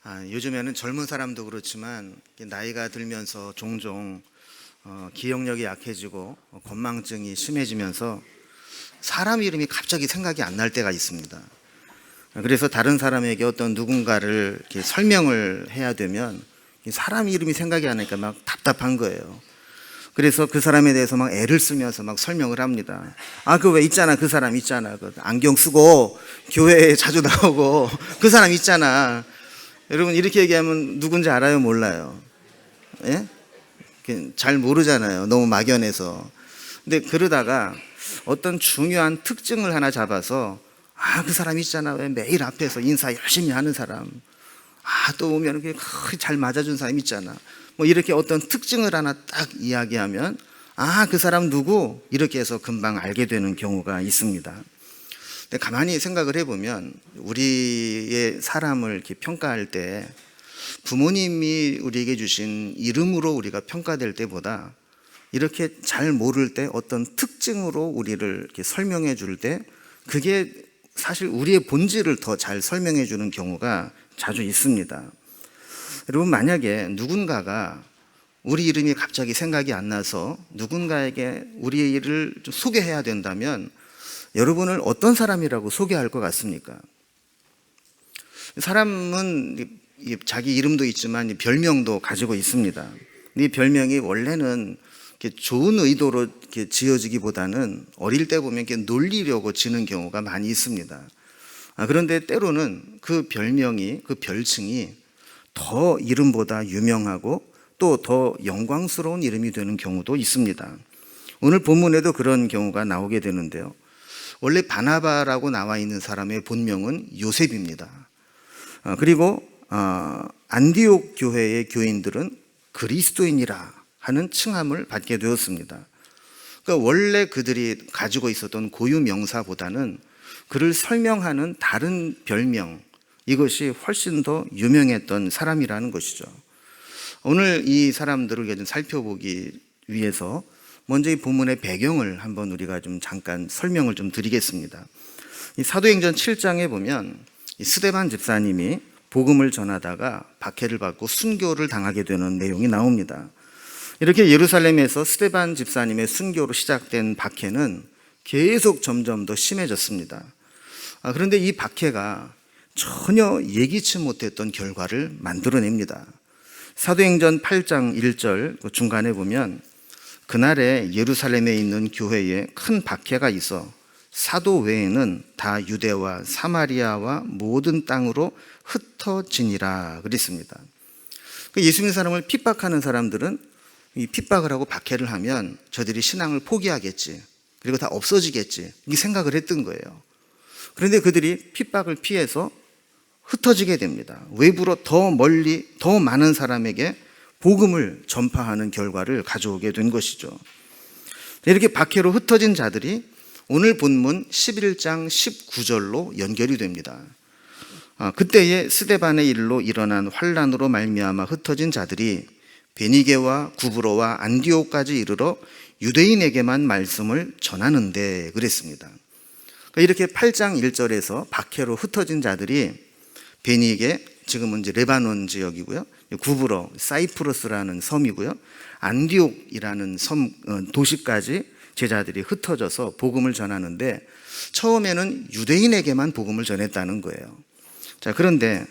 요즘에는 젊은 사람도 그렇지만 나이가 들면서 종종 기억력이 약해지고 건망증이 심해지면서 사람 이름이 갑자기 생각이 안 날 때가 있습니다. 그래서 다른 사람에게 어떤 누군가를 이렇게 설명을 해야 되면 사람 이름이 생각이 안 나니까 막 답답한 거예요. 그래서 그 사람에 대해서 막 애를 쓰면서 막 설명을 합니다. 그 왜 있잖아, 그 사람 있잖아, 그 안경 쓰고 교회에 자주 나오고 그 사람 있잖아. 여러분 이렇게 얘기하면 누군지 알아요, 몰라요? 예? 잘 모르잖아요, 너무 막연해서. 근데 그러다가 어떤 중요한 특징을 하나 잡아서 그 사람 있잖아, 왜 매일 앞에서 인사 열심히 하는 사람, 또 오면 잘 맞아준 사람 있잖아, 뭐 이렇게 어떤 특징을 하나 딱 이야기하면 그 사람 누구? 이렇게 해서 금방 알게 되는 경우가 있습니다. 근데 가만히 생각을 해보면 우리의 사람을 이렇게 평가할 때 부모님이 우리에게 주신 이름으로 우리가 평가될 때보다 이렇게 잘 모를 때 어떤 특징으로 우리를 이렇게 설명해 줄 때 그게 사실 우리의 본질을 더 잘 설명해 주는 경우가 자주 있습니다. 여러분, 만약에 누군가가 우리 이름이 갑자기 생각이 안 나서 누군가에게 우리의 일을 좀 소개해야 된다면 여러분을 어떤 사람이라고 소개할 것 같습니까? 사람은 자기 이름도 있지만 별명도 가지고 있습니다. 이 별명이 원래는 좋은 의도로 지어지기보다는 어릴 때 보면 놀리려고 지는 경우가 많이 있습니다. 그런데 때로는 그 별명이, 그 별칭이 더 이름보다 유명하고 또 더 영광스러운 이름이 되는 경우도 있습니다. 오늘 본문에도 그런 경우가 나오게 되는데요. 원래 바나바라고 나와 있는 사람의 본명은 요셉입니다. 그리고 안디옥 교회의 교인들은 그리스도인이라 하는 칭함을 받게 되었습니다. 그러니까 원래 그들이 가지고 있었던 고유 명사보다는 그를 설명하는 다른 별명, 이것이 훨씬 더 유명했던 사람이라는 것이죠. 오늘 이 사람들을 좀 살펴보기 위해서 먼저 이 본문의 배경을 한번 우리가 좀 잠깐 설명을 좀 드리겠습니다. 이 사도행전 7장에 보면 이 스데반 집사님이 복음을 전하다가 박해를 받고 순교를 당하게 되는 내용이 나옵니다. 이렇게 예루살렘에서 스데반 집사님의 순교로 시작된 박해는 계속 점점 더 심해졌습니다. 그런데 이 박해가 전혀 예기치 못했던 결과를 만들어냅니다. 사도행전 8장 1절 중간에 보면 그날에 예루살렘에 있는 교회에 큰 박해가 있어 사도 외에는 다 유대와 사마리아와 모든 땅으로 흩어지니라 그랬습니다. 예수 믿는 사람을 핍박하는 사람들은 이 핍박을 하고 박해를 하면 저들이 신앙을 포기하겠지, 그리고 다 없어지겠지, 이 생각을 했던 거예요. 그런데 그들이 핍박을 피해서 흩어지게 됩니다. 외부로 더 멀리 더 많은 사람에게 복음을 전파하는 결과를 가져오게 된 것이죠. 이렇게 박해로 흩어진 자들이 오늘 본문 11장 19절로 연결이 됩니다. 그때의 스데반의 일로 일어난 환난으로 말미암아 흩어진 자들이 베니게와 구브로와 안디옥까지 이르러 유대인에게만 말씀을 전하는데 그랬습니다. 이렇게 8장 1절에서 박해로 흩어진 자들이 베니게, 지금은 이제 레바논 지역이고요, 구브로, 사이프러스라는 섬이고요, 안디옥이라는 도시까지 제자들이 흩어져서 복음을 전하는데 처음에는 유대인에게만 복음을 전했다는 거예요. 그런데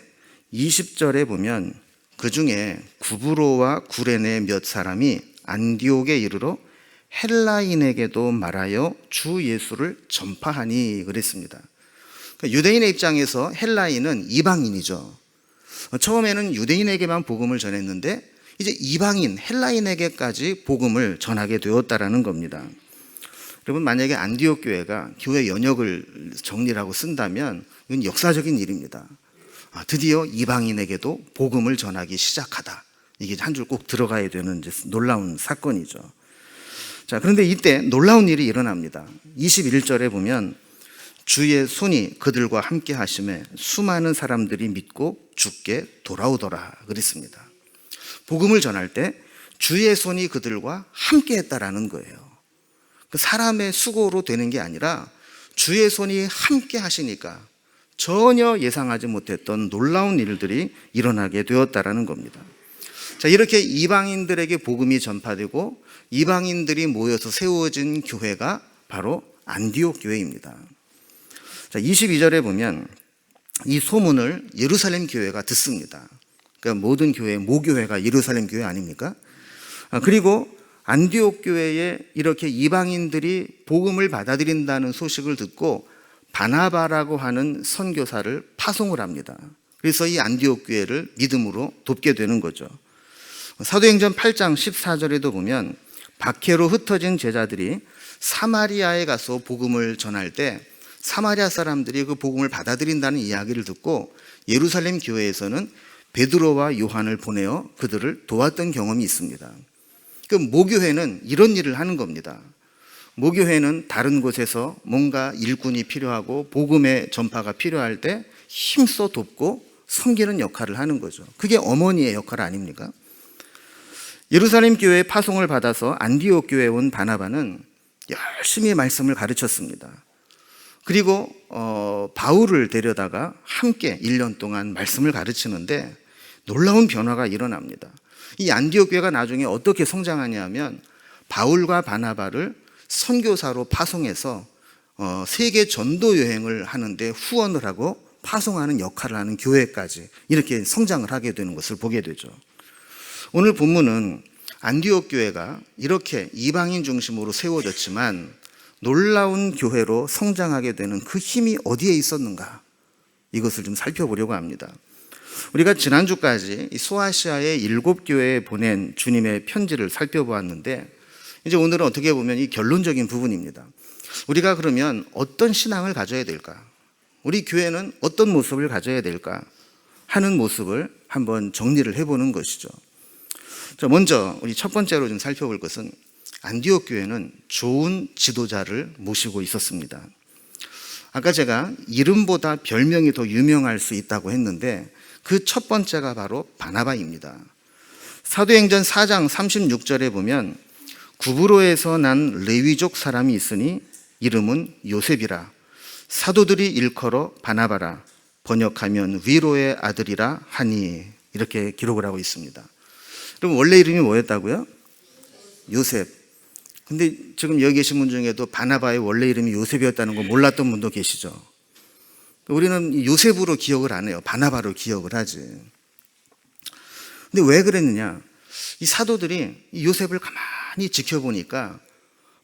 20절에 보면 그 중에 구브로와 구레네 몇 사람이 안디옥에 이르러 헬라인에게도 말하여 주 예수를 전파하니 그랬습니다. 유대인의 입장에서 헬라인은 이방인이죠. 처음에는 유대인에게만 복음을 전했는데 이제 이방인 헬라인에게까지 복음을 전하게 되었다라는 겁니다. 여러분, 만약에 안디옥 교회가 교회 연역을 정리하고 쓴다면 이건 역사적인 일입니다. 드디어 이방인에게도 복음을 전하기 시작하다, 이게 한 줄 꼭 들어가야 되는 놀라운 사건이죠. 그런데 이때 놀라운 일이 일어납니다. 21절에 보면 주의 손이 그들과 함께 하심에 수많은 사람들이 믿고 주께 돌아오더라 그랬습니다. 복음을 전할 때 주의 손이 그들과 함께 했다라는 거예요. 사람의 수고로 되는 게 아니라 주의 손이 함께 하시니까 전혀 예상하지 못했던 놀라운 일들이 일어나게 되었다라는 겁니다. 자, 이렇게 이방인들에게 복음이 전파되고 이방인들이 모여서 세워진 교회가 바로 안디옥 교회입니다. 자, 22절에 보면 이 소문을 예루살렘 교회가 듣습니다. 그러니까 모든 교회, 모교회가 예루살렘 교회 아닙니까? 그리고 안디옥 교회에 이렇게 이방인들이 복음을 받아들인다는 소식을 듣고 바나바라고 하는 선교사를 파송을 합니다. 그래서 이 안디옥 교회를 믿음으로 돕게 되는 거죠. 사도행전 8장 14절에도 보면 박해로 흩어진 제자들이 사마리아에 가서 복음을 전할 때 사마리아 사람들이 그 복음을 받아들인다는 이야기를 듣고 예루살렘 교회에서는 베드로와 요한을 보내어 그들을 도왔던 경험이 있습니다. 그 모교회는 이런 일을 하는 겁니다. 모교회는 다른 곳에서 뭔가 일꾼이 필요하고 복음의 전파가 필요할 때 힘써 돕고 섬기는 역할을 하는 거죠. 그게 어머니의 역할 아닙니까? 예루살렘 교회의 파송을 받아서 안디옥 교회에 온 바나바는 열심히 말씀을 가르쳤습니다. 그리고 바울을 데려다가 함께 1년 동안 말씀을 가르치는데 놀라운 변화가 일어납니다. 이 안디옥 교회가 나중에 어떻게 성장하냐 하면 바울과 바나바를 선교사로 파송해서 세계 전도 여행을 하는데 후원을 하고 파송하는 역할을 하는 교회까지 이렇게 성장을 하게 되는 것을 보게 되죠. 오늘 본문은 안디옥 교회가 이렇게 이방인 중심으로 세워졌지만 놀라운 교회로 성장하게 되는 그 힘이 어디에 있었는가, 이것을 좀 살펴보려고 합니다. 우리가 지난주까지 이 소아시아의 7교회에 보낸 주님의 편지를 살펴보았는데 이제 오늘은 어떻게 보면 이 결론적인 부분입니다. 우리가 그러면 어떤 신앙을 가져야 될까? 우리 교회는 어떤 모습을 가져야 될까? 하는 모습을 한번 정리를 해보는 것이죠. 자, 먼저 우리 첫 번째로 좀 살펴볼 것은 안디옥 교회는 좋은 지도자를 모시고 있었습니다. 아까 제가 이름보다 별명이 더 유명할 수 있다고 했는데 그 첫 번째가 바로 바나바입니다. 사도행전 4장 36절에 보면 구브로에서 난 레위족 사람이 있으니 이름은 요셉이라 사도들이 일컬어 바나바라 번역하면 위로의 아들이라 하니, 이렇게 기록을 하고 있습니다. 그럼 원래 이름이 뭐였다고요? 요셉. 근데 지금 여기 계신 분 중에도 바나바의 원래 이름이 요셉이었다는 거 몰랐던 분도 계시죠? 우리는 요셉으로 기억을 안 해요. 바나바로 기억을 하지. 근데 왜 그랬느냐? 이 사도들이 이 요셉을 가만히 지켜보니까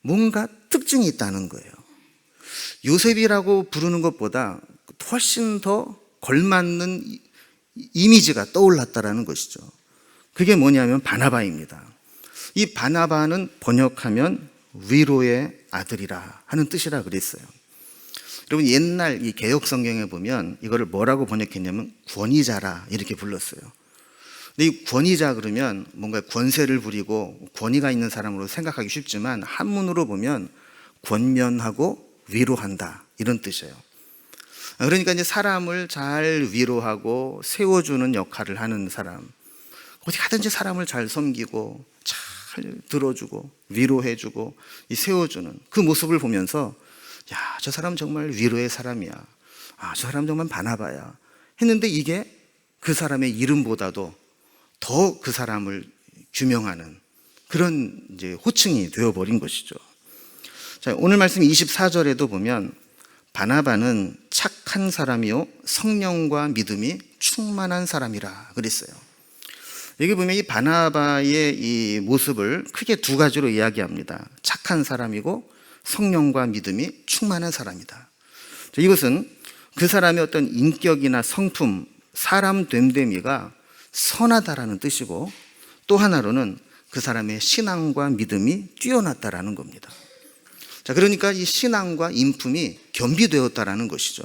뭔가 특징이 있다는 거예요. 요셉이라고 부르는 것보다 훨씬 더 걸맞는 이미지가 떠올랐다라는 것이죠. 그게 뭐냐면 바나바입니다. 이 바나바는 번역하면 위로의 아들이라 하는 뜻이라 그랬어요. 여러분, 옛날 이 개역 성경에 보면 이거를 뭐라고 번역했냐면 권위자라 이렇게 불렀어요. 근데 이 권위자 그러면 뭔가 권세를 부리고 권위가 있는 사람으로 생각하기 쉽지만 한문으로 보면 권면하고 위로한다, 이런 뜻이에요. 그러니까 이제 사람을 잘 위로하고 세워주는 역할을 하는 사람, 어디 가든지 사람을 잘 섬기고 잘 들어주고 위로해주고 이 세워주는 그 모습을 보면서 야, 저 사람 정말 위로의 사람이야. 아, 저 사람 정말 바나바야. 했는데 이게 그 사람의 이름보다도 더 그 사람을 규명하는 그런 이제 호칭이 되어버린 것이죠. 자, 오늘 말씀 24절에도 보면 바나바는 착한 사람이요 성령과 믿음이 충만한 사람이라 그랬어요. 여기 보면 이 바나바의 이 모습을 크게 두 가지로 이야기합니다. 착한 사람이고 성령과 믿음이 충만한 사람이다. 이것은 그 사람의 어떤 인격이나 성품, 사람 됨됨이가 선하다라는 뜻이고, 또 하나로는 그 사람의 신앙과 믿음이 뛰어났다라는 겁니다. 자, 그러니까 이 신앙과 인품이 겸비되었다라는 것이죠.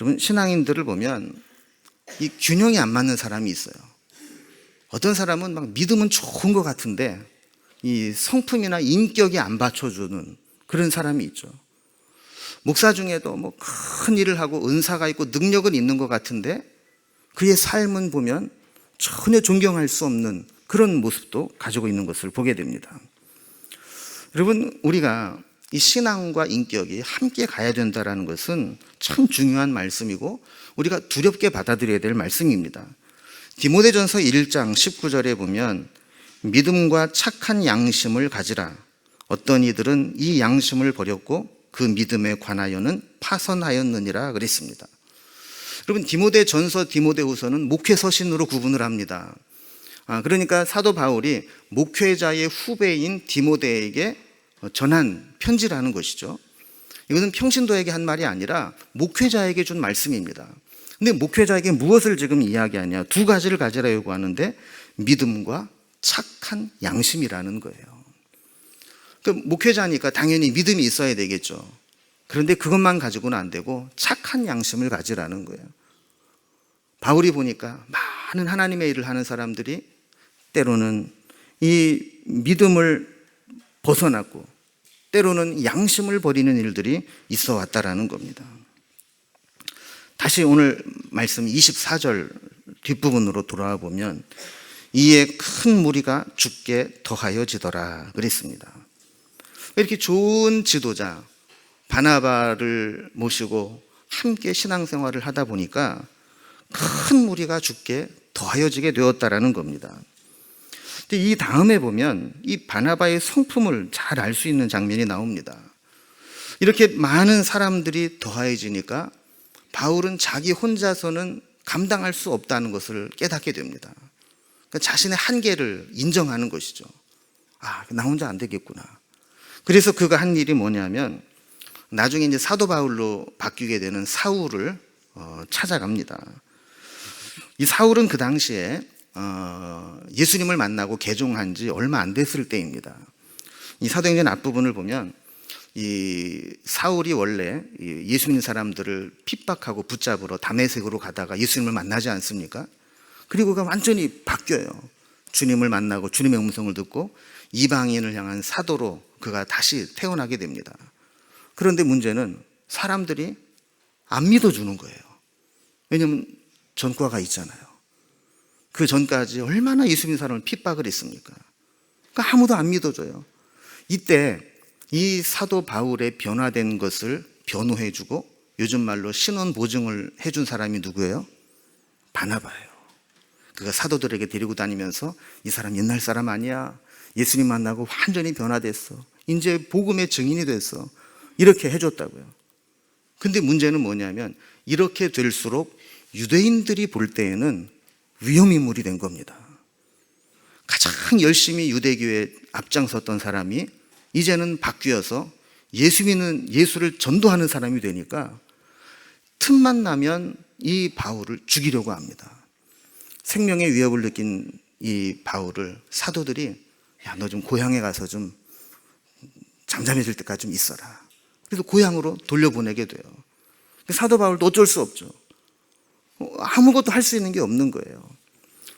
여러분, 신앙인들을 보면 이 균형이 안 맞는 사람이 있어요. 어떤 사람은 막 믿음은 좋은 것 같은데 이 성품이나 인격이 안 받쳐주는 그런 사람이 있죠. 목사 중에도 뭐 큰 일을 하고 은사가 있고 능력은 있는 것 같은데 그의 삶은 보면 전혀 존경할 수 없는 그런 모습도 가지고 있는 것을 보게 됩니다. 여러분, 우리가 이 신앙과 인격이 함께 가야 된다는 것은 참 중요한 말씀이고 우리가 두렵게 받아들여야 될 말씀입니다. 디모데전서 1장 19절에 보면 믿음과 착한 양심을 가지라. 어떤 이들은 이 양심을 버렸고 그 믿음에 관하여는 파선하였느니라 그랬습니다. 여러분, 디모데전서, 디모데후서는 목회 서신으로 구분을 합니다. 그러니까 사도 바울이 목회자의 후배인 디모데에게 전한 편지라는 것이죠. 이것은 평신도에게 한 말이 아니라 목회자에게 준 말씀입니다. 근데 목회자에게 무엇을 지금 이야기하냐? 두 가지를 가지라 요구하는데 믿음과 착한 양심이라는 거예요. 그 목회자니까 당연히 믿음이 있어야 되겠죠. 그런데 그것만 가지고는 안 되고 착한 양심을 가지라는 거예요. 바울이 보니까 많은 하나님의 일을 하는 사람들이 때로는 이 믿음을 벗어났고 때로는 양심을 버리는 일들이 있어 왔다라는 겁니다. 다시 오늘 말씀 24절 뒷부분으로 돌아와 보면 이에 큰 무리가 죽게 더하여지더라 그랬습니다. 이렇게 좋은 지도자 바나바를 모시고 함께 신앙생활을 하다 보니까 큰 무리가 죽게 더하여지게 되었다라는 겁니다. 근데 이 다음에 보면 이 바나바의 성품을 잘 알 수 있는 장면이 나옵니다. 이렇게 많은 사람들이 더하여지니까 바울은 자기 혼자서는 감당할 수 없다는 것을 깨닫게 됩니다. 그러니까 자신의 한계를 인정하는 것이죠. 나 혼자 안 되겠구나. 그래서 그가 한 일이 뭐냐면 나중에 이제 사도 바울로 바뀌게 되는 사울을 찾아갑니다. 이 사울은 그 당시에 예수님을 만나고 개종한 지 얼마 안 됐을 때입니다. 이 사도행전 앞부분을 보면 이 사울이 원래 예수 믿는 사람들을 핍박하고 붙잡으러 다메섹으로 가다가 예수님을 만나지 않습니까? 그리고 그가 완전히 바뀌어요. 주님을 만나고 주님의 음성을 듣고 이방인을 향한 사도로 그가 다시 태어나게 됩니다. 그런데 문제는 사람들이 안 믿어주는 거예요. 왜냐하면 전과가 있잖아요. 그 전까지 얼마나 예수 믿는 사람을 핍박을 했습니까? 그러니까 아무도 안 믿어줘요. 이때 이 사도 바울의 변화된 것을 변호해주고 요즘 말로 신원 보증을 해준 사람이 누구예요? 바나바예요. 그가 사도들에게 데리고 다니면서 이 사람 옛날 사람 아니야. 예수님 만나고 완전히 변화됐어. 이제 복음의 증인이 됐어. 이렇게 해줬다고요. 근데 문제는 뭐냐면 이렇게 될수록 유대인들이 볼 때에는 위험인물이 된 겁니다. 가장 열심히 유대교에 앞장섰던 사람이 이제는 바뀌어서 예수 믿는 예수를 전도하는 사람이 되니까 틈만 나면 이 바울을 죽이려고 합니다. 생명의 위협을 느낀 이 바울을 사도들이 너 좀 고향에 가서 좀 잠잠해질 때까지 좀 있어라. 그래서 고향으로 돌려보내게 돼요. 사도 바울도 어쩔 수 없죠. 아무것도 할 수 있는 게 없는 거예요.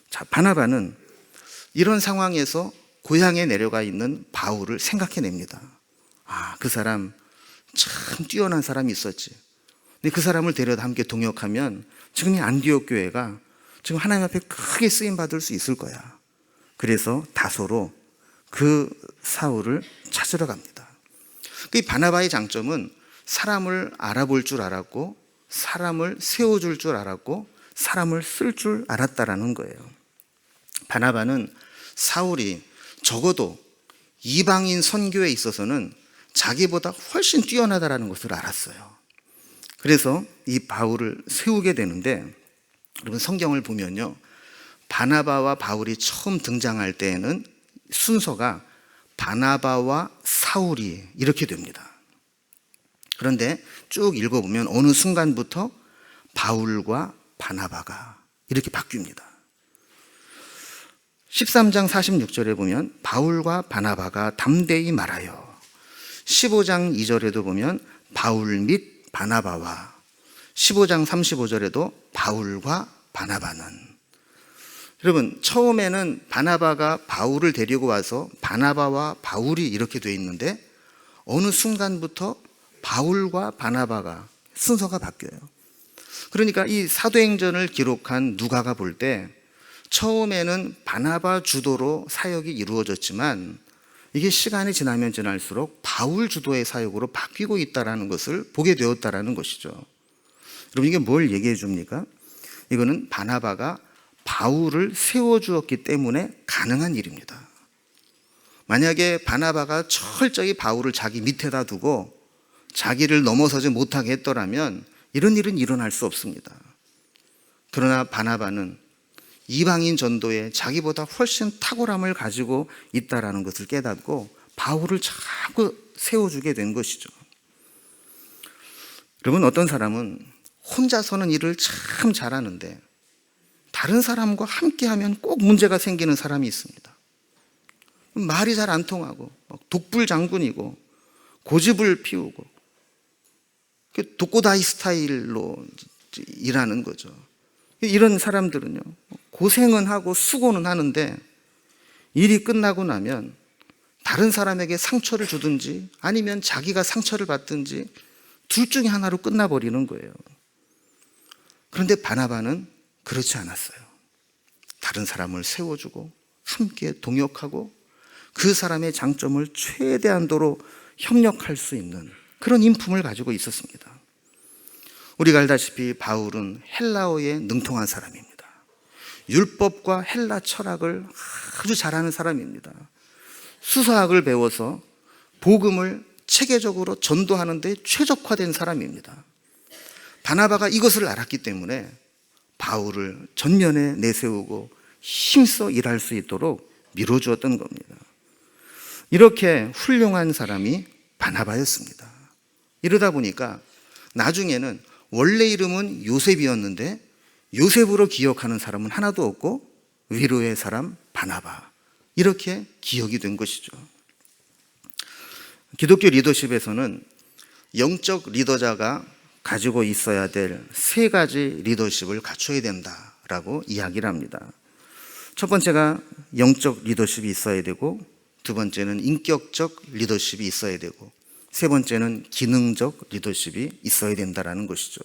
자, 바나바는 이런 상황에서 고향에 내려가 있는 바울을 생각해냅니다. 그 사람 참 뛰어난 사람이 있었지. 근데 그 사람을 데려다 함께 동역하면 지금 이 안디옥 교회가 지금 하나님 앞에 크게 쓰임 받을 수 있을 거야. 그래서 다소로 그 사울을 찾으러 갑니다. 이 바나바의 장점은 사람을 알아볼 줄 알았고 사람을 세워줄 줄 알았고 사람을 쓸 줄 알았다라는 거예요. 바나바는 사울이 적어도 이방인 선교에 있어서는 자기보다 훨씬 뛰어나다라는 것을 알았어요. 그래서 이 바울을 세우게 되는데 여러분 성경을 보면요. 바나바와 바울이 처음 등장할 때에는 순서가 바나바와 사울이 이렇게 됩니다. 그런데 쭉 읽어보면 어느 순간부터 바울과 바나바가 이렇게 바뀝니다. 13장 46절에 보면 바울과 바나바가 담대히 말하여 15장 2절에도 보면 바울 및 바나바와 15장 35절에도 바울과 바나바는 여러분 처음에는 바나바가 바울을 데리고 와서 바나바와 바울이 이렇게 돼 있는데 어느 순간부터 바울과 바나바가 순서가 바뀌어요. 그러니까 이 사도행전을 기록한 누가가 볼 때 처음에는 바나바 주도로 사역이 이루어졌지만 이게 시간이 지나면 지날수록 바울 주도의 사역으로 바뀌고 있다는 것을 보게 되었다는 것이죠. 여러분, 이게 뭘 얘기해 줍니까? 이거는 바나바가 바울을 세워주었기 때문에 가능한 일입니다. 만약에 바나바가 철저히 바울을 자기 밑에다 두고 자기를 넘어서지 못하게 했더라면 이런 일은 일어날 수 없습니다. 그러나 바나바는 이방인 전도에 자기보다 훨씬 탁월함을 가지고 있다는 것을 깨닫고 바울을 자꾸 세워주게 된 것이죠. 여러분, 어떤 사람은 혼자서는 일을 참 잘하는데 다른 사람과 함께하면 꼭 문제가 생기는 사람이 있습니다. 말이 잘 안 통하고 독불장군이고 고집을 피우고 독고다이 스타일로 일하는 거죠. 이런 사람들은요, 고생은 하고 수고는 하는데 일이 끝나고 나면 다른 사람에게 상처를 주든지 아니면 자기가 상처를 받든지 둘 중에 하나로 끝나버리는 거예요. 그런데 바나바는 그렇지 않았어요. 다른 사람을 세워주고 함께 동역하고 그 사람의 장점을 최대한도로 협력할 수 있는 그런 인품을 가지고 있었습니다. 우리가 알다시피 바울은 헬라어에 능통한 사람입니다. 율법과 헬라 철학을 아주 잘하는 사람입니다. 수사학을 배워서 복음을 체계적으로 전도하는 데 최적화된 사람입니다. 바나바가 이것을 알았기 때문에 바울을 전면에 내세우고 힘써 일할 수 있도록 밀어주었던 겁니다. 이렇게 훌륭한 사람이 바나바였습니다. 이러다 보니까 나중에는 원래 이름은 요셉이었는데 요셉으로 기억하는 사람은 하나도 없고 위로의 사람 바나바, 이렇게 기억이 된 것이죠. 기독교 리더십에서는 영적 리더자가 가지고 있어야 될 세 가지 리더십을 갖춰야 된다라고 이야기를 합니다. 첫 번째가 영적 리더십이 있어야 되고, 두 번째는 인격적 리더십이 있어야 되고, 세 번째는 기능적 리더십이 있어야 된다는 것이죠.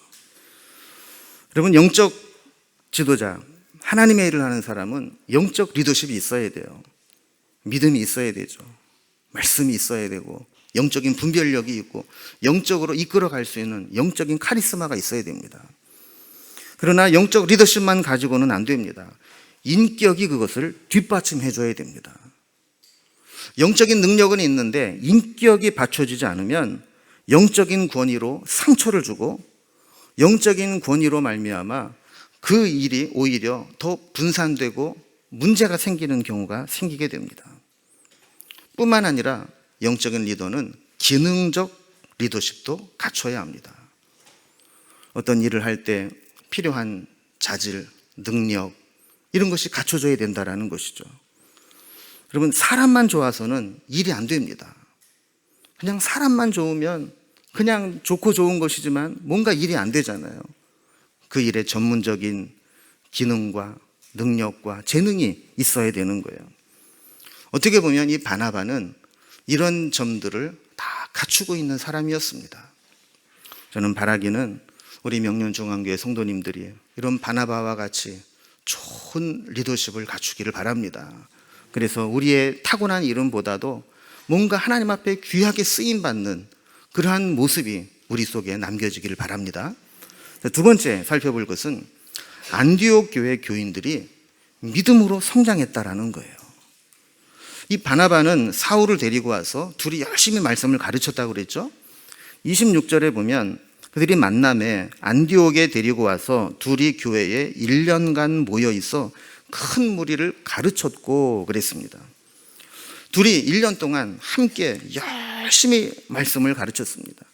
여러분, 영적 지도자, 하나님의 일을 하는 사람은 영적 리더십이 있어야 돼요. 믿음이 있어야 되죠. 말씀이 있어야 되고, 영적인 분별력이 있고, 영적으로 이끌어갈 수 있는 영적인 카리스마가 있어야 됩니다. 그러나 영적 리더십만 가지고는 안 됩니다. 인격이 그것을 뒷받침해 줘야 됩니다. 영적인 능력은 있는데 인격이 받쳐지지 않으면 영적인 권위로 상처를 주고 영적인 권위로 말미암아 그 일이 오히려 더 분산되고 문제가 생기는 경우가 생기게 됩니다. 뿐만 아니라 영적인 리더는 기능적 리더십도 갖춰야 합니다. 어떤 일을 할 때 필요한 자질, 능력, 이런 것이 갖춰져야 된다는 것이죠. 여러분, 사람만 좋아서는 일이 안 됩니다. 그냥 사람만 좋으면 그냥 좋고 좋은 것이지만 뭔가 일이 안 되잖아요. 그 일에 전문적인 기능과 능력과 재능이 있어야 되는 거예요. 어떻게 보면 이 바나바는 이런 점들을 다 갖추고 있는 사람이었습니다. 저는 바라기는 우리 명륜중앙교회 성도님들이 이런 바나바와 같이 좋은 리더십을 갖추기를 바랍니다. 그래서 우리의 타고난 이름보다도 뭔가 하나님 앞에 귀하게 쓰임받는 그러한 모습이 우리 속에 남겨지기를 바랍니다. 두 번째 살펴볼 것은 안디옥 교회 교인들이 믿음으로 성장했다라는 거예요. 이 바나바는 사울을 데리고 와서 둘이 열심히 말씀을 가르쳤다고 그랬죠. 26절에 보면 그들이 만남에 안디옥에 데리고 와서 둘이 교회에 1년간 모여 있어 큰 무리를 가르쳤고 그랬습니다. 둘이 1년 동안 함께 열심히 말씀을 가르쳤습니다.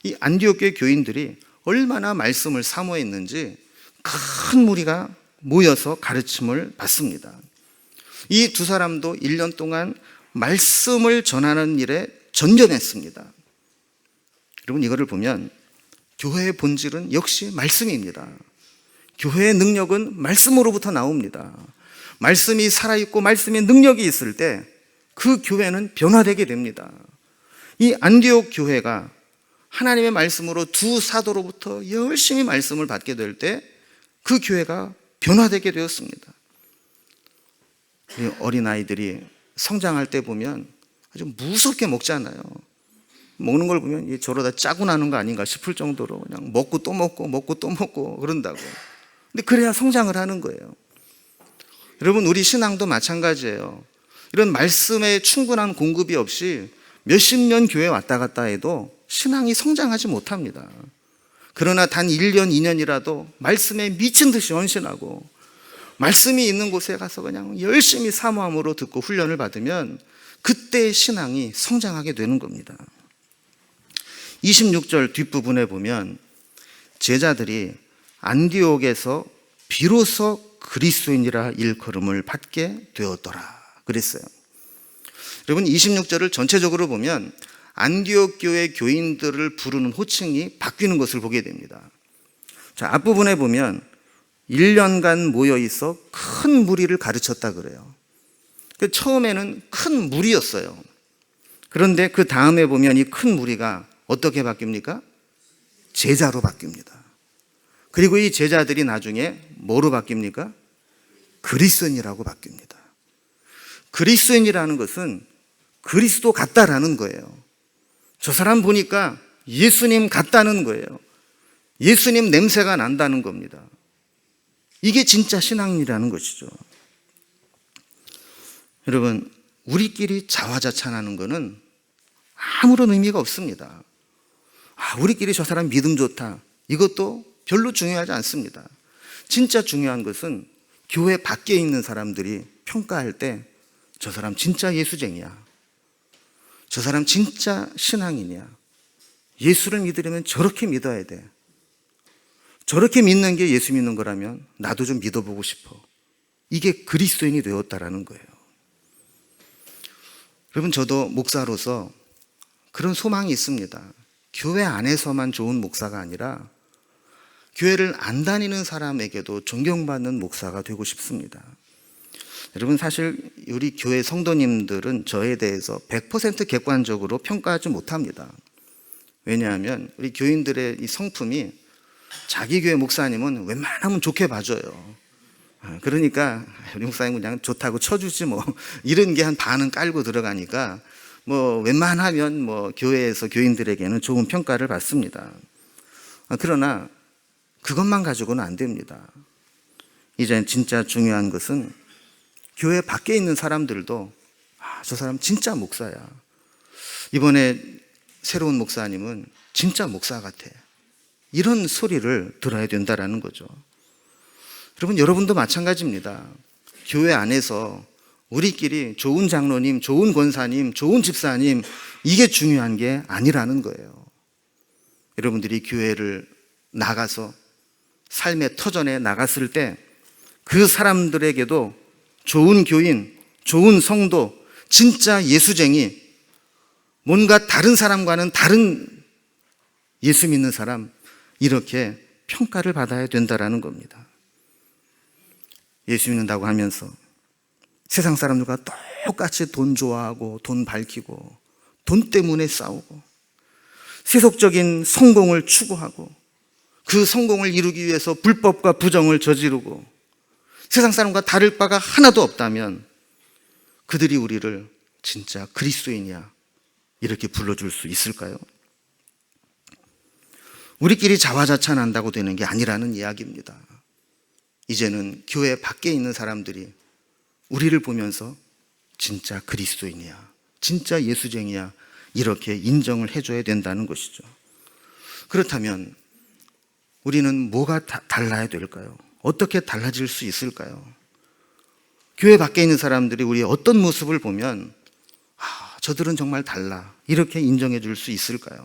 이 안디옥 교회 교인들이 얼마나 말씀을 사모했는지 큰 무리가 모여서 가르침을 받습니다. 이 두 사람도 1년 동안 말씀을 전하는 일에 전념했습니다. 여러분, 이거를 보면 교회의 본질은 역시 말씀입니다. 교회의 능력은 말씀으로부터 나옵니다. 말씀이 살아있고 말씀의 능력이 있을 때 그 교회는 변화되게 됩니다. 이 안디옥 교회가 하나님의 말씀으로 두 사도로부터 열심히 말씀을 받게 될 때 그 교회가 변화되게 되었습니다. 어린아이들이 성장할 때 보면 아주 무섭게 먹잖아요. 먹는 걸 보면 저러다 짜고 나는 거 아닌가 싶을 정도로 그냥 먹고 또 먹고 먹고 또 먹고 그런다고. 근데 그래야 성장을 하는 거예요. 여러분, 우리 신앙도 마찬가지예요. 이런 말씀에 충분한 공급이 없이 몇십 년 교회 왔다 갔다 해도 신앙이 성장하지 못합니다. 그러나 단 1년, 2년이라도 말씀에 미친 듯이 헌신하고 말씀이 있는 곳에 가서 그냥 열심히 사모함으로 듣고 훈련을 받으면 그때 신앙이 성장하게 되는 겁니다. 26절 뒷부분에 보면 제자들이 안디옥에서 비로소 그리스도인이라 일컬음을 받게 되었더라 그랬어요. 여러분, 26절을 전체적으로 보면 안디옥 교회 교인들을 부르는 호칭이 바뀌는 것을 보게 됩니다. 자, 앞부분에 보면 1년간 모여 있어 큰 무리를 가르쳤다 그래요. 처음에는 큰 무리였어요. 그런데 그 다음에 보면 이 큰 무리가 어떻게 바뀝니까? 제자로 바뀝니다. 그리고 이 제자들이 나중에 뭐로 바뀝니까? 그리스도인이라고 바뀝니다. 그리스도인이라는 것은 그리스도 같다라는 거예요. 저 사람 보니까 예수님 같다는 거예요. 예수님 냄새가 난다는 겁니다. 이게 진짜 신앙이라는 것이죠. 여러분, 우리끼리 자화자찬하는 것은 아무런 의미가 없습니다. 우리끼리 저 사람 믿음 좋다, 이것도 별로 중요하지 않습니다. 진짜 중요한 것은 교회 밖에 있는 사람들이 평가할 때 저 사람 진짜 예수쟁이야, 저 사람 진짜 신앙이냐, 예수를 믿으려면 저렇게 믿어야 돼, 저렇게 믿는 게 예수 믿는 거라면 나도 좀 믿어보고 싶어. 이게 그리스도인이 되었다라는 거예요. 여러분, 저도 목사로서 그런 소망이 있습니다. 교회 안에서만 좋은 목사가 아니라 교회를 안 다니는 사람에게도 존경받는 목사가 되고 싶습니다. 여러분, 사실 우리 교회 성도님들은 저에 대해서 100% 객관적으로 평가하지 못합니다. 왜냐하면 우리 교인들의 이 성품이 자기 교회 목사님은 웬만하면 좋게 봐줘요. 그러니까 우리 목사님은 그냥 좋다고 쳐주지 뭐 이런 게 한 반은 깔고 들어가니까 뭐 웬만하면 뭐 교회에서 교인들에게는 좋은 평가를 받습니다. 그러나 그것만 가지고는 안 됩니다. 이제 진짜 중요한 것은 교회 밖에 있는 사람들도 저 사람 진짜 목사야, 이번에 새로운 목사님은 진짜 목사 같아, 이런 소리를 들어야 된다라는 거죠. 여러분, 여러분도 마찬가지입니다. 교회 안에서 우리끼리 좋은 장로님, 좋은 권사님, 좋은 집사님, 이게 중요한 게 아니라는 거예요. 여러분들이 교회를 나가서 삶의 터전에 나갔을 때 그 사람들에게도 좋은 교인, 좋은 성도, 진짜 예수쟁이, 뭔가 다른 사람과는 다른 예수 믿는 사람, 이렇게 평가를 받아야 된다라는 겁니다. 예수 믿는다고 하면서 세상 사람들과 똑같이 돈 좋아하고 돈 밝히고 돈 때문에 싸우고 세속적인 성공을 추구하고 그 성공을 이루기 위해서 불법과 부정을 저지르고 세상 사람과 다를 바가 하나도 없다면 그들이 우리를 진짜 그리스도인이야 이렇게 불러줄 수 있을까요? 우리끼리 자화자찬한다고 되는 게 아니라는 이야기입니다. 이제는 교회 밖에 있는 사람들이 우리를 보면서 진짜 그리스도인이야, 진짜 예수쟁이야, 이렇게 인정을 해줘야 된다는 것이죠. 그렇다면 우리는 뭐가 달라야 될까요? 어떻게 달라질 수 있을까요? 교회 밖에 있는 사람들이 우리의 어떤 모습을 보면 저들은 정말 달라, 이렇게 인정해 줄 수 있을까요?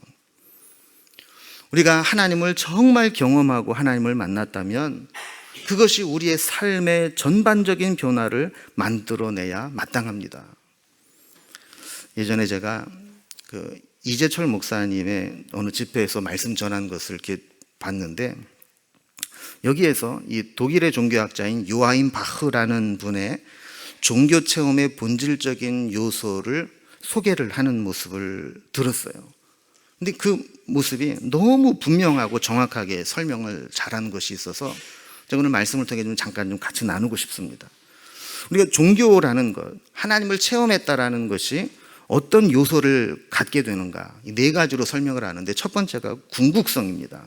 우리가 하나님을 정말 경험하고 하나님을 만났다면 그것이 우리의 삶의 전반적인 변화를 만들어내야 마땅합니다. 예전에 제가 이재철 목사님의 어느 집회에서 말씀 전한 것을 이렇게 봤는데, 여기에서 이 독일의 종교학자인 요하임 바흐라는 분의 종교 체험의 본질적인 요소를 소개를 하는 모습을 들었어요. 근데 그 모습이 너무 분명하고 정확하게 설명을 잘하는 것이 있어서 제가 오늘 말씀을 통해 좀 잠깐 좀 같이 나누고 싶습니다. 우리가 종교라는 것, 하나님을 체험했다라는 것이 어떤 요소를 갖게 되는가, 이 네 가지로 설명을 하는데, 첫 번째가 궁극성입니다.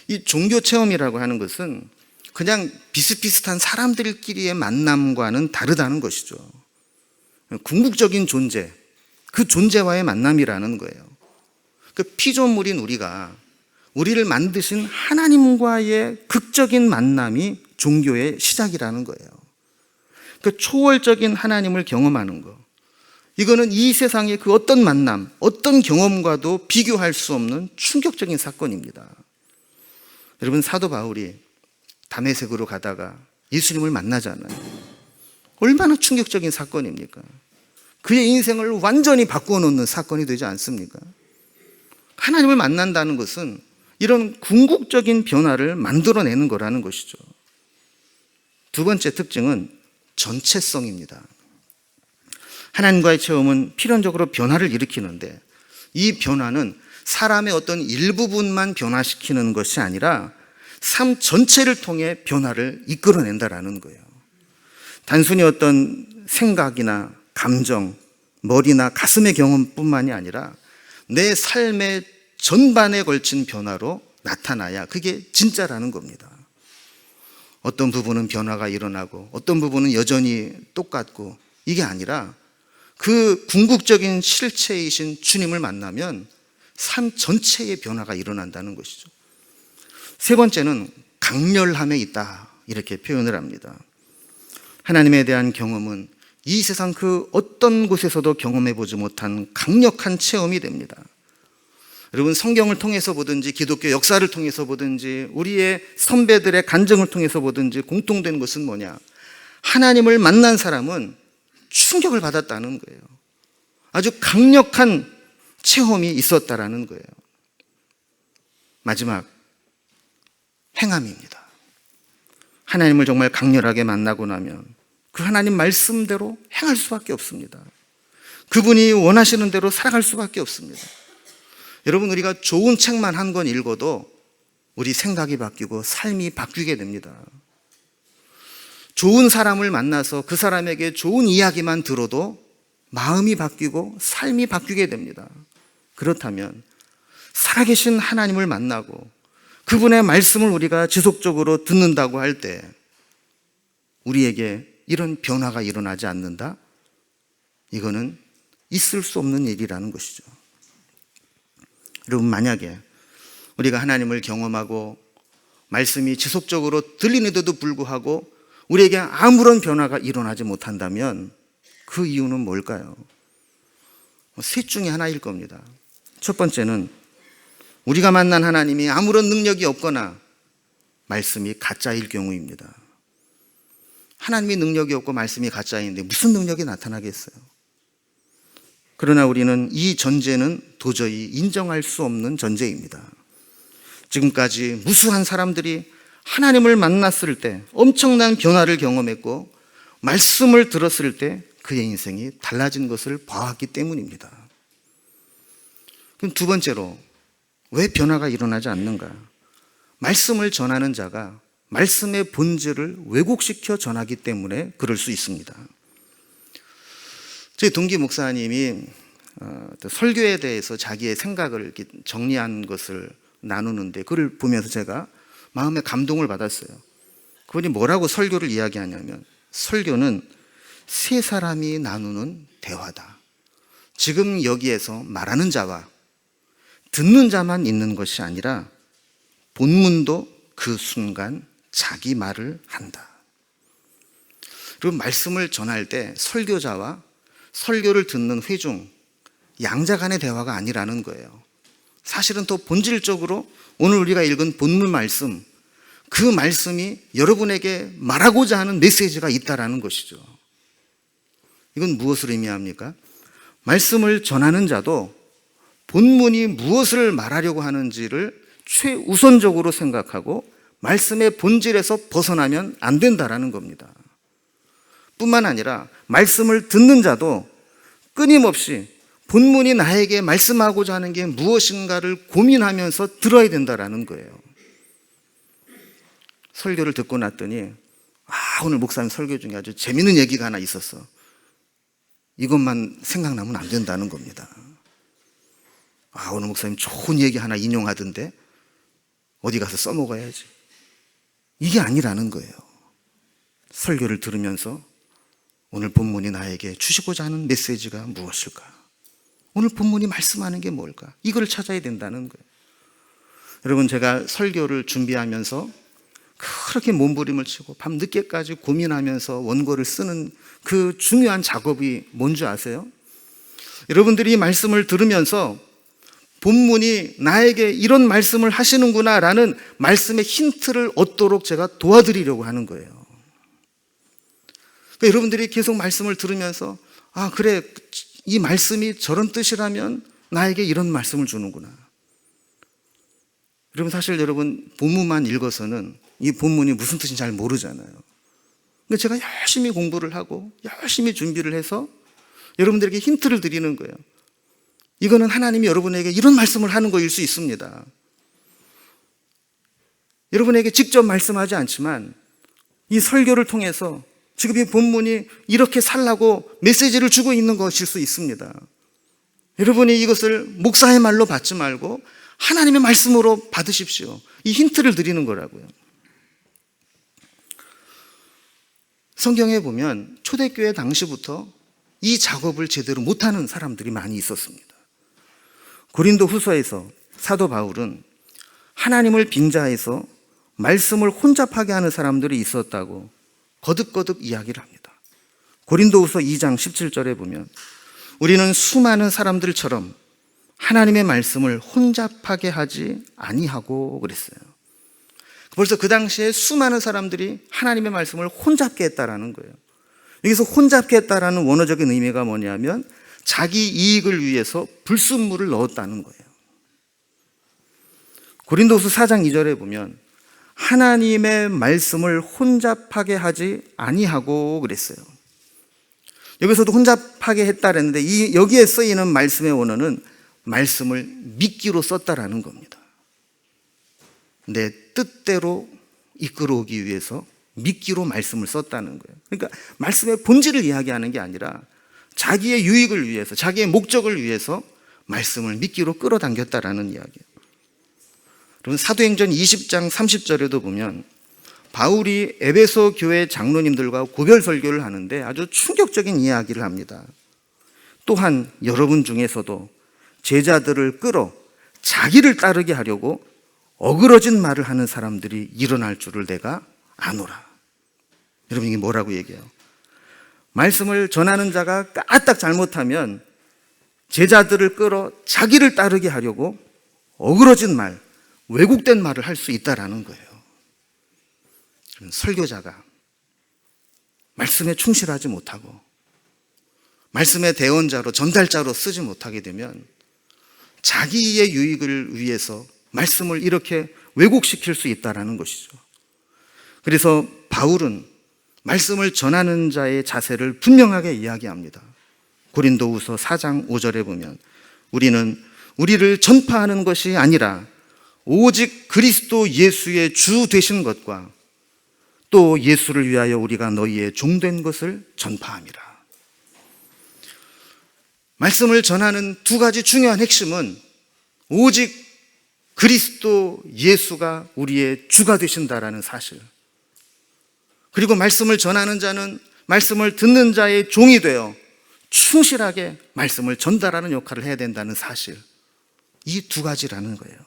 이 종교 체험이라고 하는 것은 그냥 비슷비슷한 사람들끼리의 만남과는 다르다는 것이죠. 궁극적인 존재, 그 존재와의 만남이라는 거예요. 그 피조물인 우리를 만드신 하나님과의 극적인 만남이 종교의 시작이라는 거예요. 그 초월적인 하나님을 경험하는 거, 이거는 이 세상의 그 어떤 만남, 어떤 경험과도 비교할 수 없는 충격적인 사건입니다. 여러분, 사도 바울이 다메섹으로 가다가 예수님을 만나잖아요. 얼마나 충격적인 사건입니까? 그의 인생을 완전히 바꾸어 놓는 사건이 되지 않습니까? 하나님을 만난다는 것은 이런 궁극적인 변화를 만들어내는 거라는 것이죠. 두 번째 특징은 전체성입니다. 하나님과의 체험은 필연적으로 변화를 일으키는데, 이 변화는 사람의 어떤 일부분만 변화시키는 것이 아니라 삶 전체를 통해 변화를 이끌어낸다라는 거예요. 단순히 어떤 생각이나 감정, 머리나 가슴의 경험뿐만이 아니라 내 삶의 전반에 걸친 변화로 나타나야 그게 진짜라는 겁니다. 어떤 부분은 변화가 일어나고 어떤 부분은 여전히 똑같고, 이게 아니라 그 궁극적인 실체이신 주님을 만나면 삶 전체의 변화가 일어난다는 것이죠. 세 번째는 강렬함에 있다, 이렇게 표현을 합니다. 하나님에 대한 경험은 이 세상 그 어떤 곳에서도 경험해 보지 못한 강력한 체험이 됩니다. 여러분, 성경을 통해서 보든지 기독교 역사를 통해서 보든지 우리의 선배들의 간증을 통해서 보든지 공통된 것은 뭐냐? 하나님을 만난 사람은 충격을 받았다는 거예요. 아주 강력한 체험이 있었다라는 거예요. 마지막, 행함입니다. 하나님을 정말 강렬하게 만나고 나면 그 하나님 말씀대로 행할 수밖에 없습니다. 그분이 원하시는 대로 살아갈 수밖에 없습니다. 여러분, 우리가 좋은 책만 한 권 읽어도 우리 생각이 바뀌고 삶이 바뀌게 됩니다. 좋은 사람을 만나서 그 사람에게 좋은 이야기만 들어도 마음이 바뀌고 삶이 바뀌게 됩니다. 그렇다면 살아계신 하나님을 만나고 그분의 말씀을 우리가 지속적으로 듣는다고 할 때 우리에게 이런 변화가 일어나지 않는다? 이거는 있을 수 없는 일이라는 것이죠. 여러분, 만약에 우리가 하나님을 경험하고 말씀이 지속적으로 들리는데도 불구하고 우리에게 아무런 변화가 일어나지 못한다면 그 이유는 뭘까요? 셋 중에 하나일 겁니다. 첫 번째는 우리가 만난 하나님이 아무런 능력이 없거나 말씀이 가짜일 경우입니다. 하나님이 능력이 없고 말씀이 가짜인데 무슨 능력이 나타나겠어요? 그러나 우리는 이 전제는 도저히 인정할 수 없는 전제입니다. 지금까지 무수한 사람들이 하나님을 만났을 때 엄청난 변화를 경험했고 말씀을 들었을 때 그의 인생이 달라진 것을 봐왔기 때문입니다. 그럼 두 번째로, 왜 변화가 일어나지 않는가? 말씀을 전하는 자가 말씀의 본질을 왜곡시켜 전하기 때문에 그럴 수 있습니다. 저희 동기 목사님이 설교에 대해서 자기의 생각을 이렇게 정리한 것을 나누는데, 그걸 보면서 제가 마음에 감동을 받았어요. 그분이 뭐라고 설교를 이야기하냐면, 설교는 세 사람이 나누는 대화다. 지금 여기에서 말하는 자와 듣는 자만 있는 것이 아니라 본문도 그 순간 자기 말을 한다. 그리고 말씀을 전할 때 설교자와 설교를 듣는 회중, 양자 간의 대화가 아니라는 거예요. 사실은 더 본질적으로 오늘 우리가 읽은 본문 말씀, 그 말씀이 여러분에게 말하고자 하는 메시지가 있다라는 것이죠. 이건 무엇을 의미합니까? 말씀을 전하는 자도 본문이 무엇을 말하려고 하는지를 최우선적으로 생각하고 말씀의 본질에서 벗어나면 안 된다라는 겁니다. 뿐만 아니라 말씀을 듣는 자도 끊임없이 본문이 나에게 말씀하고자 하는 게 무엇인가를 고민하면서 들어야 된다라는 거예요. 설교를 듣고 났더니 오늘 목사님 설교 중에 아주 재밌는 얘기가 하나 있었어. 이것만 생각나면 안 된다는 겁니다. 아, 오늘 목사님 좋은 얘기 하나 인용하던데 어디 가서 써먹어야지. 이게 아니라는 거예요. 설교를 들으면서 오늘 본문이 나에게 주시고자 하는 메시지가 무엇일까? 오늘 본문이 말씀하는 게 뭘까? 이걸 찾아야 된다는 거예요. 여러분, 제가 설교를 준비하면서 그렇게 몸부림을 치고 밤 늦게까지 고민하면서 원고를 쓰는 그 중요한 작업이 뭔지 아세요? 여러분들이 이 말씀을 들으면서 본문이 나에게 이런 말씀을 하시는구나 라는 말씀의 힌트를 얻도록 제가 도와드리려고 하는 거예요. 그러니까 여러분들이 계속 말씀을 들으면서 아, 그래, 이 말씀이 저런 뜻이라면 나에게 이런 말씀을 주는구나. 여러분, 사실 여러분 본문만 읽어서는 이 본문이 무슨 뜻인지 잘 모르잖아요. 근데 제가 열심히 공부를 하고 열심히 준비를 해서 여러분들에게 힌트를 드리는 거예요. 이거는 하나님이 여러분에게 이런 말씀을 하는 거일 수 있습니다. 여러분에게 직접 말씀하지 않지만 이 설교를 통해서 지금 이 본문이 이렇게 살라고 메시지를 주고 있는 것일 수 있습니다. 여러분이 이것을 목사의 말로 받지 말고 하나님의 말씀으로 받으십시오. 이 힌트를 드리는 거라고요. 성경에 보면 초대교회 당시부터 이 작업을 제대로 못하는 사람들이 많이 있었습니다. 고린도 후서에서 사도 바울은 하나님을 빙자해서 말씀을 혼잡하게 하는 사람들이 있었다고 거듭거듭 이야기를 합니다. 고린도 후서 2장 17절에 보면 우리는 수많은 사람들처럼 하나님의 말씀을 혼잡하게 하지 아니하고 그랬어요. 벌써 그 당시에 수많은 사람들이 하나님의 말씀을 혼잡게 했다라는 거예요. 여기서 혼잡게 했다라는 원어적인 의미가 뭐냐면 자기 이익을 위해서 불순물을 넣었다는 거예요. 고린도후서 4장 2절에 보면 하나님의 말씀을 혼잡하게 하지 아니하고 그랬어요. 여기서도 혼잡하게 했다 그랬는데 여기에 쓰이는 말씀의 원어는 말씀을 미끼로 썼다라는 겁니다. 내 뜻대로 이끌어오기 위해서 미끼로 말씀을 썼다는 거예요. 그러니까 말씀의 본질을 이야기하는 게 아니라 자기의 유익을 위해서, 자기의 목적을 위해서 말씀을 미끼로 끌어당겼다라는 이야기예요. 여러분, 사도행전 20장 30절에도 보면 바울이 에베소 교회 장로님들과 고별 설교를 하는데 아주 충격적인 이야기를 합니다. 또한 여러분 중에서도 제자들을 끌어 자기를 따르게 하려고 어그러진 말을 하는 사람들이 일어날 줄을 내가 아노라. 여러분, 이게 뭐라고 얘기해요? 말씀을 전하는 자가 까딱 잘못하면 제자들을 끌어 자기를 따르게 하려고 어그러진 말, 왜곡된 말을 할 수 있다라는 거예요. 설교자가 말씀에 충실하지 못하고 말씀의 대언자로, 전달자로 쓰지 못하게 되면 자기의 유익을 위해서 말씀을 이렇게 왜곡시킬 수 있다라는 것이죠. 그래서 바울은 말씀을 전하는 자의 자세를 분명하게 이야기합니다. 고린도후서 4장 5절에 보면 우리는 우리를 전파하는 것이 아니라 오직 그리스도 예수의 주 되신 것과 또 예수를 위하여 우리가 너희의 종된 것을 전파함이라. 말씀을 전하는 두 가지 중요한 핵심은 오직 그리스도 예수가 우리의 주가 되신다라는 사실, 그리고 말씀을 전하는 자는 말씀을 듣는 자의 종이 되어 충실하게 말씀을 전달하는 역할을 해야 된다는 사실, 이 두 가지라는 거예요.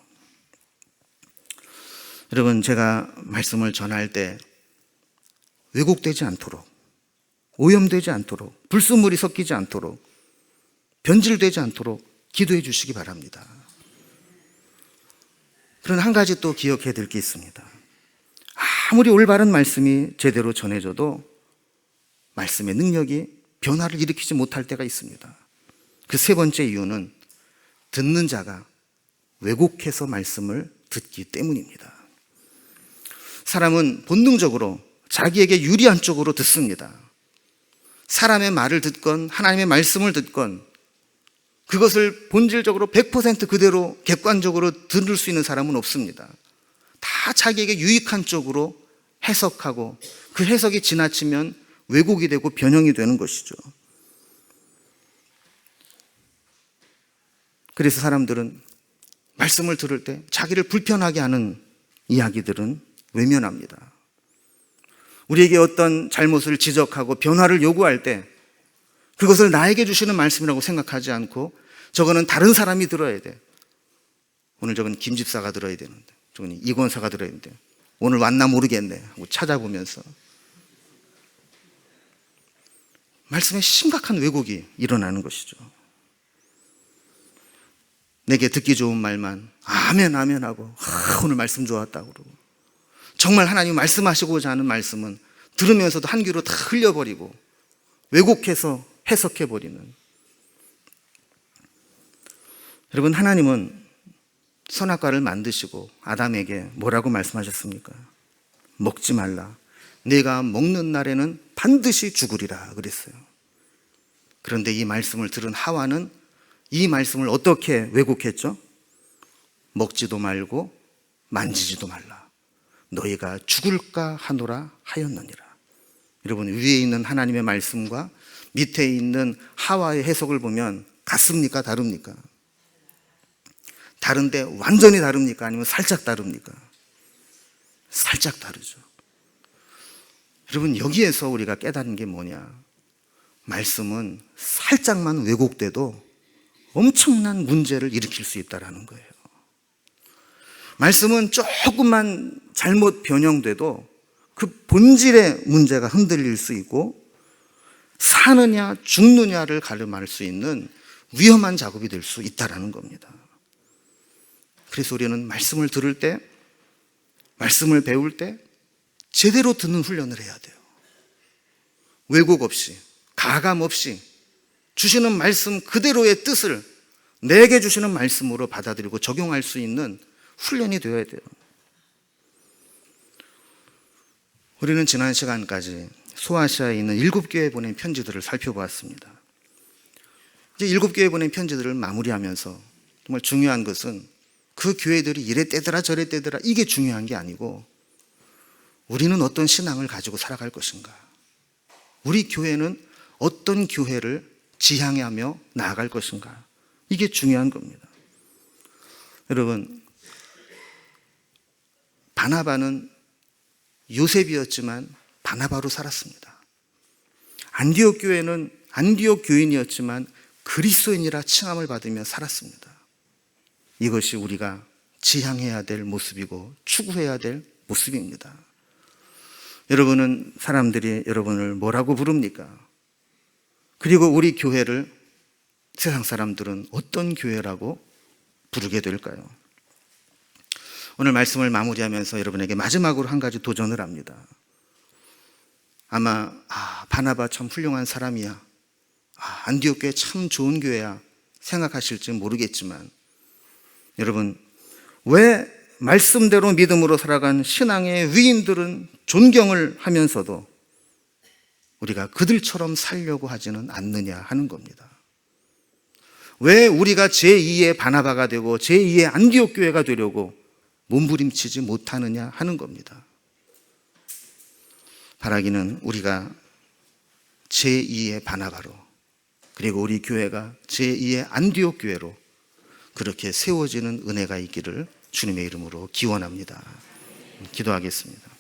여러분, 제가 말씀을 전할 때 왜곡되지 않도록, 오염되지 않도록, 불순물이 섞이지 않도록, 변질되지 않도록 기도해 주시기 바랍니다. 그런 한 가지 또 기억해야 될 게 있습니다. 아무리 올바른 말씀이 제대로 전해져도 말씀의 능력이 변화를 일으키지 못할 때가 있습니다. 그 세 번째 이유는 듣는 자가 왜곡해서 말씀을 듣기 때문입니다. 사람은 본능적으로 자기에게 유리한 쪽으로 듣습니다. 사람의 말을 듣건 하나님의 말씀을 듣건 그것을 본질적으로 100% 그대로 객관적으로 들을 수 있는 사람은 없습니다. 다 자기에게 유익한 쪽으로 해석하고 그 해석이 지나치면 왜곡이 되고 변형이 되는 것이죠. 그래서 사람들은 말씀을 들을 때 자기를 불편하게 하는 이야기들은 외면합니다. 우리에게 어떤 잘못을 지적하고 변화를 요구할 때 그것을 나에게 주시는 말씀이라고 생각하지 않고 저거는 다른 사람이 들어야 돼. 오늘 저건 김 집사가 들어야 되는데, 저건 이 권사가 들어야 되는데, 오늘 왔나 모르겠네 하고 찾아보면서 말씀에 심각한 왜곡이 일어나는 것이죠. 내게 듣기 좋은 말만 아멘 아멘 하고 오늘 말씀 좋았다고 그러고, 정말 하나님 말씀하시고자 하는 말씀은 들으면서도 한 귀로 다 흘려버리고 왜곡해서 해석해버리는. 여러분, 하나님은 선악과를 만드시고 아담에게 뭐라고 말씀하셨습니까? 먹지 말라. 내가 먹는 날에는 반드시 죽으리라 그랬어요. 그런데 이 말씀을 들은 하와는 이 말씀을 어떻게 왜곡했죠? 먹지도 말고 만지지도 말라. 너희가 죽을까 하노라 하였느니라. 여러분, 위에 있는 하나님의 말씀과 밑에 있는 하와의 해석을 보면 같습니까? 다릅니까? 다른데 완전히 다릅니까? 아니면 살짝 다릅니까? 살짝 다르죠. 여러분, 여기에서 우리가 깨닫는 게 뭐냐? 말씀은 살짝만 왜곡돼도 엄청난 문제를 일으킬 수 있다는 거예요. 말씀은 조금만 잘못 변형돼도 그 본질의 문제가 흔들릴 수 있고 사느냐 죽느냐를 가늠할 수 있는 위험한 작업이 될 수 있다는 겁니다. 그래서 우리는 말씀을 들을 때, 말씀을 배울 때 제대로 듣는 훈련을 해야 돼요. 왜곡 없이, 가감 없이 주시는 말씀 그대로의 뜻을 내게 주시는 말씀으로 받아들이고 적용할 수 있는 훈련이 되어야 돼요. 우리는 지난 시간까지 소아시아에 있는 7교회에 보낸 편지들을 살펴보았습니다. 이제 7교회에 보낸 편지들을 마무리하면서 정말 중요한 것은 그 교회들이 이래 떼더라 저래 떼더라 이게 중요한 게 아니고, 우리는 어떤 신앙을 가지고 살아갈 것인가, 우리 교회는 어떤 교회를 지향하며 나아갈 것인가, 이게 중요한 겁니다. 여러분, 바나바는 요셉이었지만 바나바로 살았습니다. 안디옥 교회는 안디옥 교인이었지만 그리스도인이라 칭함을 받으며 살았습니다. 이것이 우리가 지향해야 될 모습이고 추구해야 될 모습입니다. 여러분은 사람들이 여러분을 뭐라고 부릅니까? 그리고 우리 교회를 세상 사람들은 어떤 교회라고 부르게 될까요? 오늘 말씀을 마무리하면서 여러분에게 마지막으로 한 가지 도전을 합니다. 아마 바나바 참 훌륭한 사람이야, 안디옥 교회 참 좋은 교회야 생각하실지 모르겠지만, 여러분, 왜 말씀대로 믿음으로 살아간 신앙의 위인들은 존경을 하면서도 우리가 그들처럼 살려고 하지는 않느냐 하는 겁니다. 왜 우리가 제2의 바나바가 되고 제2의 안디옥 교회가 되려고 몸부림치지 못하느냐 하는 겁니다. 바라기는 우리가 제2의 바나바로, 그리고 우리 교회가 제2의 안디옥 교회로 그렇게 세워지는 은혜가 있기를 주님의 이름으로 기원합니다. 기도하겠습니다.